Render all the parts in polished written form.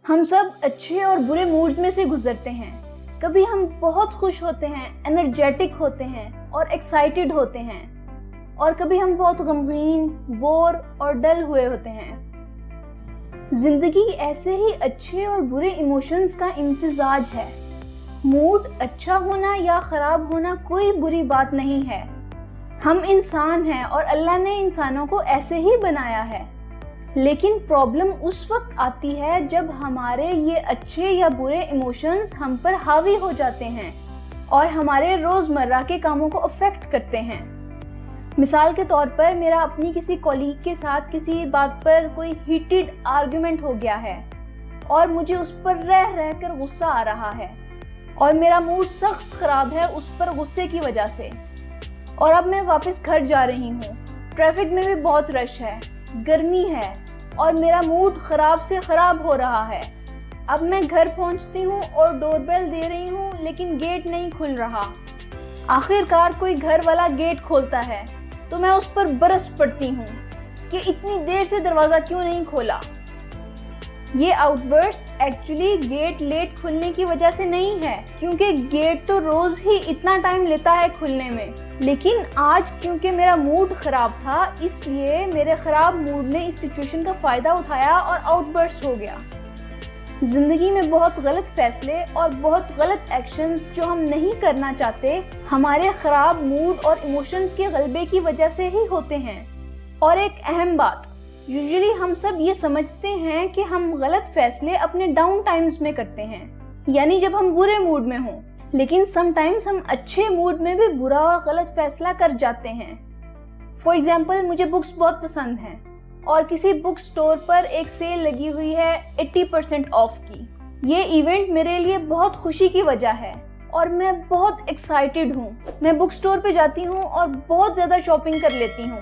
हम सब अच्छे और बुरे मूड्स में से गुजरते हैं। कभी हम बहुत खुश होते हैं, एनर्जेटिक होते हैं और एक्साइटेड होते हैं, और कभी हम बहुत गमगीन, बोर और डल हुए होते हैं। जिंदगी ऐसे ही अच्छे और बुरे इमोशंस का इम्तिजाज है। मूड अच्छा होना या खराब होना कोई बुरी बात नहीं है। हम इंसान हैं और अल्लाह ने इंसानों को ऐसे ही बनाया है। लेकिन प्रॉब्लम उस वक्त आती है जब हमारे ये अच्छे या बुरे इमोशंस हम पर हावी हो जाते हैं और हमारे रोजमर्रा के कामों को अफेक्ट करते हैं। मिसाल के तौर पर मेरा अपनी किसी कॉलीग के साथ किसी बात पर कोई हीटेड आर्गुमेंट हो गया है और मुझे उस पर रह रहकर गुस्सा आ रहा है और मेरा मूड सख्त खराब है उस पर गुस्से की वजह से। और अब मैं वापस घर जा रही हूँ। ट्रैफिक में भी बहुत रश है, गर्मी है और मेरा मूड खराब से खराब हो रहा है। अब मैं घर पहुंचती हूँ और डोरबेल दे रही हूँ, लेकिन गेट नहीं खुल रहा। आखिरकार कोई घर वाला गेट खोलता है तो मैं उस पर बरस पड़ती हूँ कि इतनी देर से दरवाजा क्यों नहीं खोला। ये आउटबर्स्ट एक्चुअली गेट लेट खुलने की वजह से नहीं है, क्योंकि गेट तो रोज ही इतना टाइम लेता है खुलने में। लेकिन आज क्योंकि मेरा मूड खराब था, इसलिए मेरे खराब मूड ने इस सिचुएशन का फायदा उठाया और आउटबर्स्ट हो गया। जिंदगी में बहुत गलत फैसले और बहुत गलत एक्शंस जो हम नहीं करना चाहते, हमारे खराब मूड और इमोशंस के गलबे की वजह से ही होते हैं। और एक अहम बात, यूजुअली हम सब ये समझते हैं कि हम गलत फैसले अपने डाउन टाइम्स में करते हैं, यानी जब हम बुरे मूड में हों। लेकिन समटाइम्स हम अच्छे मूड में भी बुरा और गलत फैसला कर जाते हैं। फॉर एग्जाम्पल, मुझे बुक्स बहुत पसंद हैं और किसी बुक स्टोर पर एक सेल लगी हुई है 80% ऑफ की। ये इवेंट मेरे लिए बहुत खुशी की वजह है और मैं बहुत एक्साइटेड हूँ। मैं बुक स्टोर पे जाती हूँ और बहुत ज़्यादा शॉपिंग कर लेती हूँ,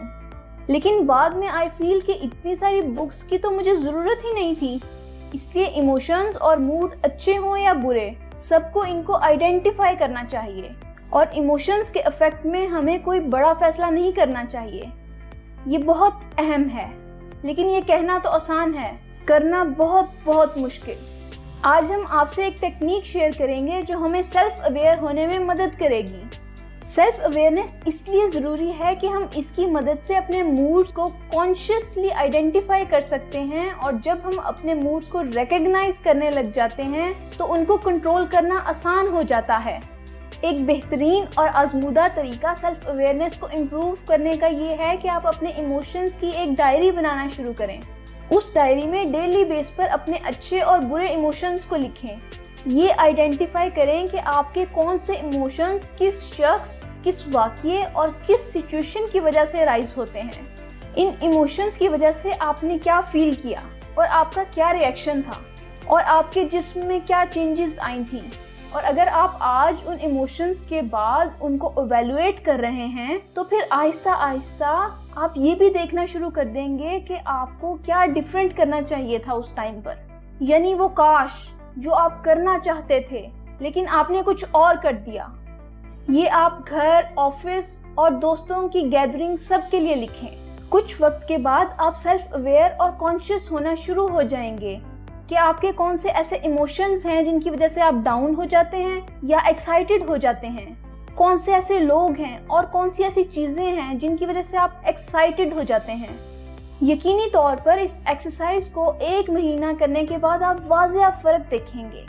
लेकिन बाद में आई फील कि इतनी सारी बुक्स की तो मुझे ज़रूरत ही नहीं थी। इसलिए इमोशंस और मूड अच्छे हों या बुरे, सबको इनको आइडेंटिफाई करना चाहिए और इमोशंस के इफेक्ट में हमें कोई बड़ा फैसला नहीं करना चाहिए। ये बहुत अहम है, लेकिन ये कहना तो आसान है, करना बहुत बहुत मुश्किल। आज हम आपसे एक टेक्निक शेयर करेंगे जो हमें सेल्फ अवेयर होने में मदद करेगी। सेल्फ अवेयरनेस इसलिए ज़रूरी है कि हम इसकी मदद से अपने मूड्स को कॉन्शियसली आइडेंटिफाई कर सकते हैं, और जब हम अपने मूड्स को रिकॉग्नाइज करने लग जाते हैं तो उनको कंट्रोल करना आसान हो जाता है। एक बेहतरीन और आजमूदा तरीका सेल्फ अवेयरनेस को इम्प्रूव करने का ये है कि आप अपने इमोशंस की एक डायरी बनाना शुरू करें। उस डायरी में डेली बेस पर अपने अच्छे और बुरे इमोशंस को लिखें। ये आइडेंटिफाई करें कि आपके कौन से इमोशंस किस शख्स, किस वाक़ये और किस सिचुएशन की वजह से राइज होते हैं। इन इमोशंस की वजह से आपने क्या फील किया और आपका क्या रिएक्शन था और आपके जिस्म में क्या चेंजेस आई थी। और अगर आप आज उन इमोशंस के बाद उनको इवैल्यूएट कर रहे हैं तो फिर आहिस्ता आहिस्ता आप ये भी देखना शुरू कर देंगे कि आपको क्या डिफरेंट करना चाहिए था उस टाइम पर, यानी वो काश जो आप करना चाहते थे लेकिन आपने कुछ और कर दिया। ये आप घर, ऑफिस और दोस्तों की गैदरिंग सब के लिए लिखें। कुछ वक्त के बाद आप सेल्फ अवेयर और कॉन्शियस होना शुरू हो जाएंगे कि आपके कौन से ऐसे इमोशंस हैं जिनकी वजह से आप डाउन हो जाते हैं या एक्साइटेड हो जाते हैं, कौन से ऐसे लोग हैं और कौन सी ऐसी चीजें हैं जिनकी वजह से आप एक्साइटेड हो जाते हैं। यकीनी तौर पर इस एक्सरसाइज को 1 महीना करने के बाद आप वाज़ेह फर्क देखेंगे।